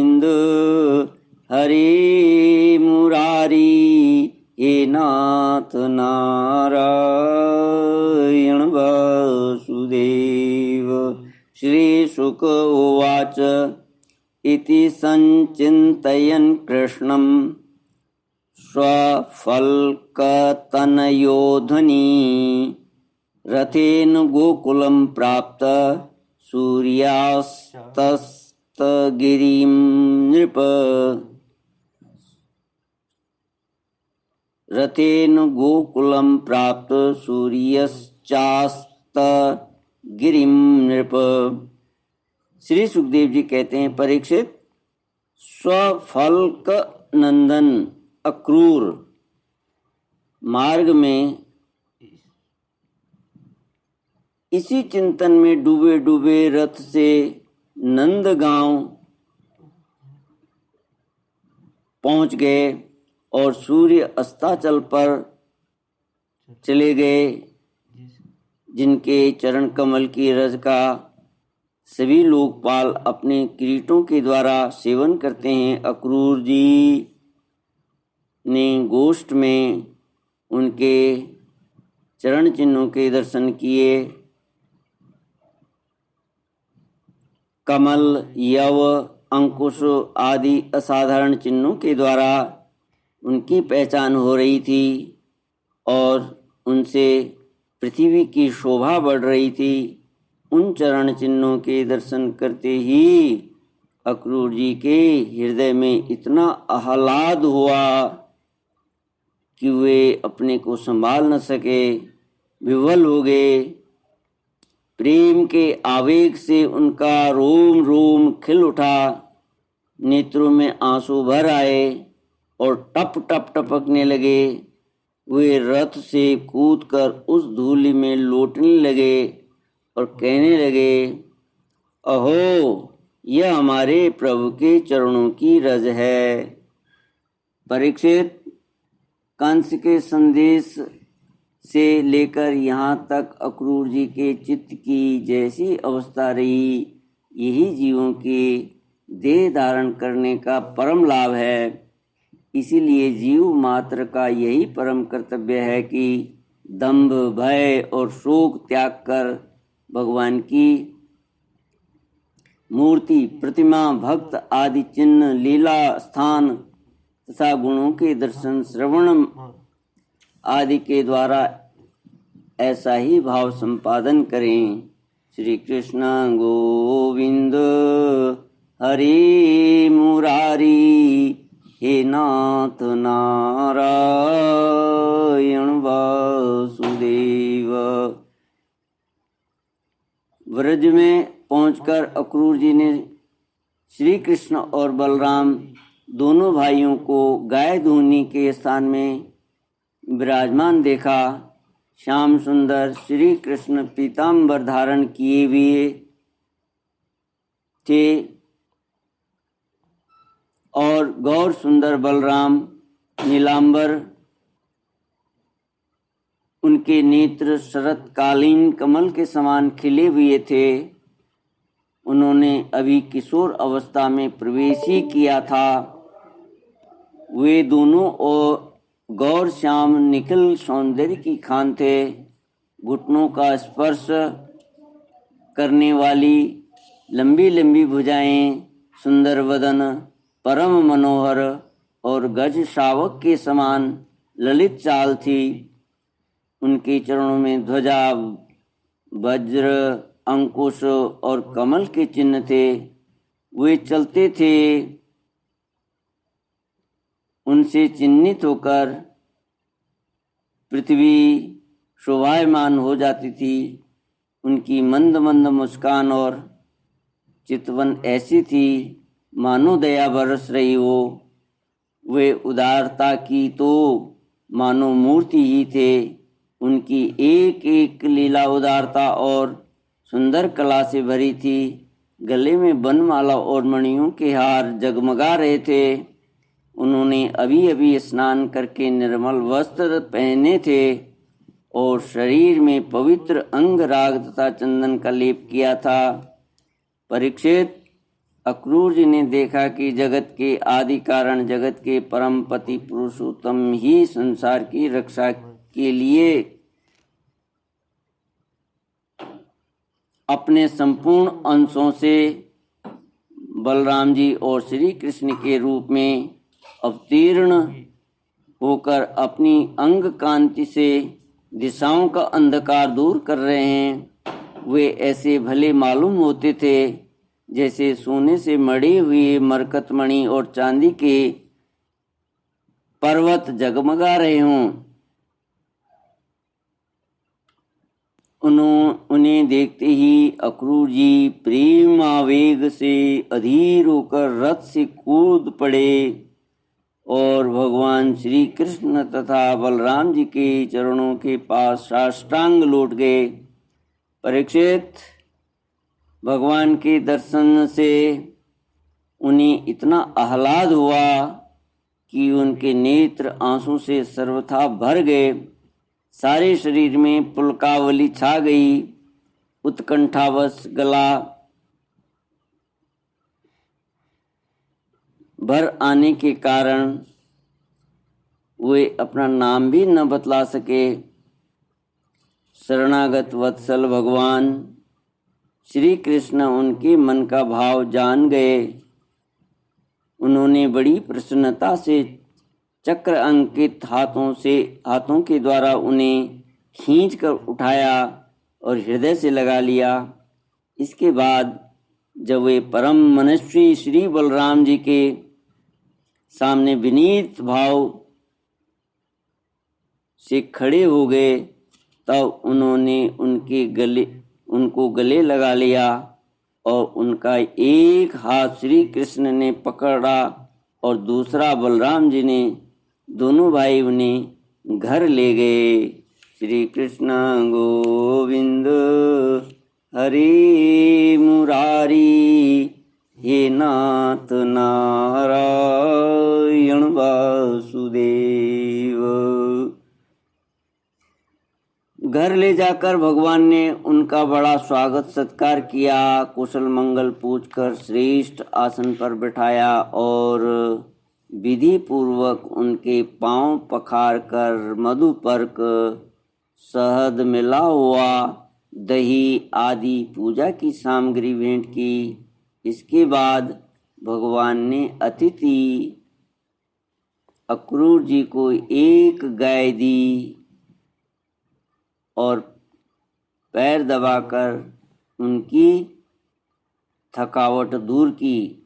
गोविंद हरे मुरारी हे नाथ नारायण वासुदेव। श्रीशुक उवाच इति संचिन्तयन् कृष्णं स्वफल्कतनयोधनी रथेन गोकुलं प्राप्त सूर्यास्तगिरिं नृप। रथेन गोकुलं प्राप्त सूर्यश्चास्तगिरिं नृप। श्री सुखदेव जी कहते हैं, परीक्षित, स्वफल्क नंदन अक्रूर मार्ग में इसी चिंतन में डूबे डूबे रथ से नंदगांव पहुंच गए और सूर्य अस्ताचल पर चले गए, जिनके चरण कमल की रज का सभी लोकपाल अपने किरीटों के द्वारा सेवन करते हैं। अक्रूर जी ने गोष्ठ में उनके चरण चिन्हों के दर्शन किए। कमल, यव, अंकुश आदि असाधारण चिन्हों के द्वारा उनकी पहचान हो रही थी और उनसे पृथ्वी की शोभा बढ़ रही थी। उन चरण चिन्हों के दर्शन करते ही अक्रूर जी के हृदय में इतना आह्लाद हुआ कि वे अपने को संभाल न सके, विह्वल हो गए। प्रेम के आवेग से उनका रोम रोम खिल उठा, नेत्रों में आंसू भर आए और टप टप टपकने लगे। वे रथ से कूदकर उस धूलि में लौटने लगे और कहने लगे, अहो, यह हमारे प्रभु के चरणों की रज है। परीक्षित, कंस के संदेश से लेकर यहाँ तक अक्रूर जी के चित्त की जैसी अवस्था रही, यही जीवों के देह धारण करने का परम लाभ है। इसीलिए जीव मात्र का यही परम कर्तव्य है कि दंभ, भय और शोक त्याग कर भगवान की मूर्ति, प्रतिमा, भक्त आदि चिन्ह, लीला स्थान तथा गुणों के दर्शन, श्रवण आदि के द्वारा ऐसा ही भाव संपादन करें। श्री कृष्ण गोविंद हरे मुरारी हे नाथ नारायण वासुदेव। व्रज में पहुंचकर अक्रूर जी ने श्री कृष्ण और बलराम दोनों भाइयों को गाय धूनी के स्थान में विराजमान देखा। श्याम सुंदर श्री कृष्ण पीताम्बर धारण किए हुए थे और गौर सुंदर बलराम नीलांबर, उनके नेत्र शरतकालीन कमल के समान खिले हुए थे। उन्होंने अभी किशोर अवस्था में प्रवेश ही किया था। वे दोनों और गौर श्याम निखिल सौंदर्य की खान थे। घुटनों का स्पर्श करने वाली लंबी लंबी भुजाएं, सुंदर वदन, परम मनोहर और गज शावक के समान ललित चाल थी। उनके चरणों में ध्वजा, वज्र, अंकुश और कमल के चिन्ह थे। वे चलते थे, उनसे चिन्हित होकर पृथ्वी शोभायमान हो जाती थी। उनकी मंद मंद मुस्कान और चितवन ऐसी थी मानो दया बरस रही हो। वे उदारता की तो मानो मूर्ति ही थे। उनकी एक एक लीला उदारता और सुंदर कला से भरी थी। गले में बनमाला और मणियों के हार जगमगा रहे थे। उन्होंने अभी अभी स्नान करके निर्मल वस्त्र पहने थे और शरीर में पवित्र अंग राग तथा चंदन का लेप किया था। परीक्षित, अक्रूर जी ने देखा कि जगत के आदि कारण, जगत के परम पति पुरुषोत्तम ही संसार की रक्षा के लिए अपने संपूर्ण अंशों से बलराम जी और श्री कृष्ण के रूप में अवतीर्ण होकर अपनी अंग कांति से दिशाओं का अंधकार दूर कर रहे हैं। वे ऐसे भले मालूम होते थे जैसे सोने से मढ़े हुए मरकतमणि और चांदी के पर्वत जगमगा रहे हों। उन्हें देखते ही अक्रूर जी प्रेम आवेग से अधीर होकर रथ से कूद पड़े और भगवान श्री कृष्ण तथा बलराम जी के चरणों के पास साष्टांग लौट गए। परीक्षित, भगवान के दर्शन से उन्हें इतना आह्लाद हुआ कि उनके नेत्र आंसू से सर्वथा भर गए। सारे शरीर में पुलकावली छा गई। उत्कंठावश गला भर आने के कारण वे अपना नाम भी न बतला सके। शरणागत वत्सल भगवान श्री कृष्ण उनके मन का भाव जान गए। उन्होंने बड़ी प्रसन्नता से चक्र अंकित हाथों के द्वारा उन्हें खींच कर उठाया और हृदय से लगा लिया। इसके बाद जब वे परम मनस्वी श्री बलराम जी के सामने विनीत भाव से खड़े हो गए, तब उन्होंने उनको गले लगा लिया और उनका एक हाथ श्री कृष्ण ने पकड़ा और दूसरा बलराम जी ने। दोनों भाई उन्हें घर ले गए। श्री कृष्ण गोविंद हरे मुरारी, हे नाथ नारायण वासुदेव। घर ले जाकर भगवान ने उनका बड़ा स्वागत सत्कार किया। कुशल मंगल पूछकर श्रेष्ठ आसन पर बिठाया और विधि पूर्वक उनके पांव पखार कर मधुपर्क, शहद मिला हुआ दही आदि पूजा की सामग्री भेंट की। इसके बाद भगवान ने अतिथि अक्रूर जी को एक गाय दी और पैर दबाकर उनकी थकावट दूर की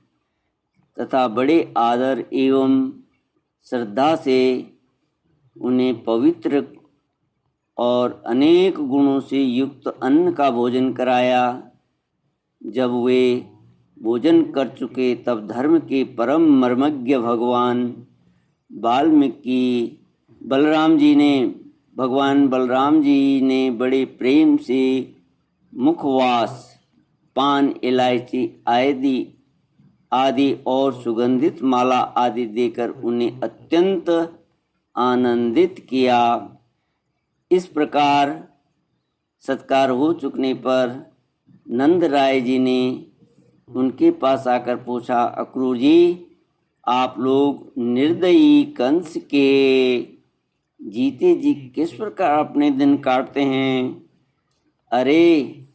तथा बड़े आदर एवं श्रद्धा से उन्हें पवित्र और अनेक गुणों से युक्त अन्न का भोजन कराया। जब वे भोजन कर चुके तब धर्म के परम मर्मज्ञ भगवान भगवान बलराम जी ने बड़े प्रेम से मुखवास, पान, इलायची आदि और सुगंधित माला आदि देकर उन्हें अत्यंत आनंदित किया। इस प्रकार सत्कार हो चुकने पर नंद राय जी ने उनके पास आकर पूछा, अक्रूर जी, आप लोग निर्दयी कंस के जीते जी किस प्रकार अपने दिन काटते हैं? अरे,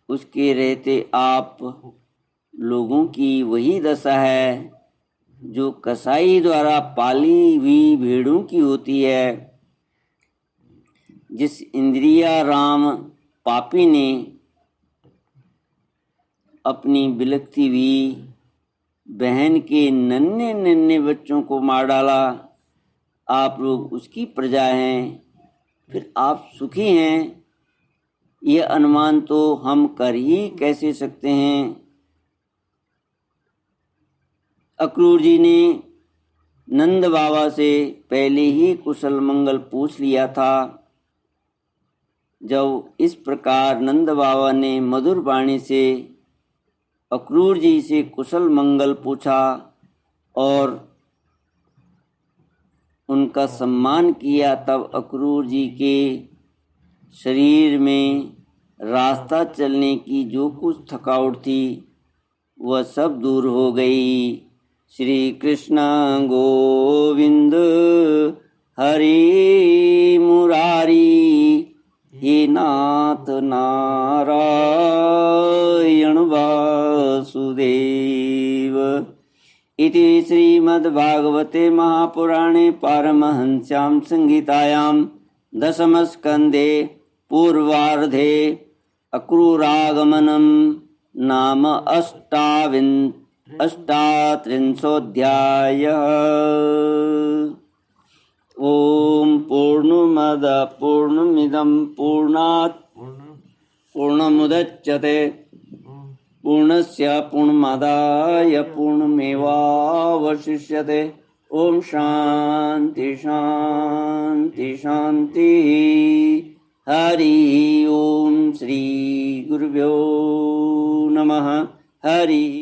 उसके रहते आप लोगों की वही दशा है जो कसाई द्वारा पाली हुई भेड़ों की होती है। जिस इंद्रिया राम पापी ने अपनी बिलखती हुई बहन के नन्हे नन्हे बच्चों को मार डाला, आप लोग उसकी प्रजा हैं, फिर आप सुखी हैं, यह अनुमान तो हम कर ही कैसे सकते हैं। अक्रूर जी ने नंद बाबा से पहले ही कुशल मंगल पूछ लिया था। जब इस प्रकार नंद बाबा ने मधुर वाणी से अक्रूर जी से कुशल मंगल पूछा और उनका सम्मान किया, तब अक्रूर जी के शरीर में रास्ता चलने की जो कुछ थकावट थी वह सब दूर हो गई। श्री कृष्ण गोविंद हरि मुरारी, हे नाथ नारायण वासुदेव। इति श्रीमद्भागवते महापुराणे पारमहंस्यां संहितायां दशमस्कन्धे पूर्वार्धे अक्रूरागमनं नाम अष्टात्रिंशोऽध्यायः। ॐ पूर्णमद पूर्णमिदं पूर्णात् पूर्णमुदच्यते पूर्णस्य पूर्णमादाय पूर्णमेवावशिष्यते। ओम शांति शांति शांति। हरि ओम। श्री गुरुभ्यो नमः। हरि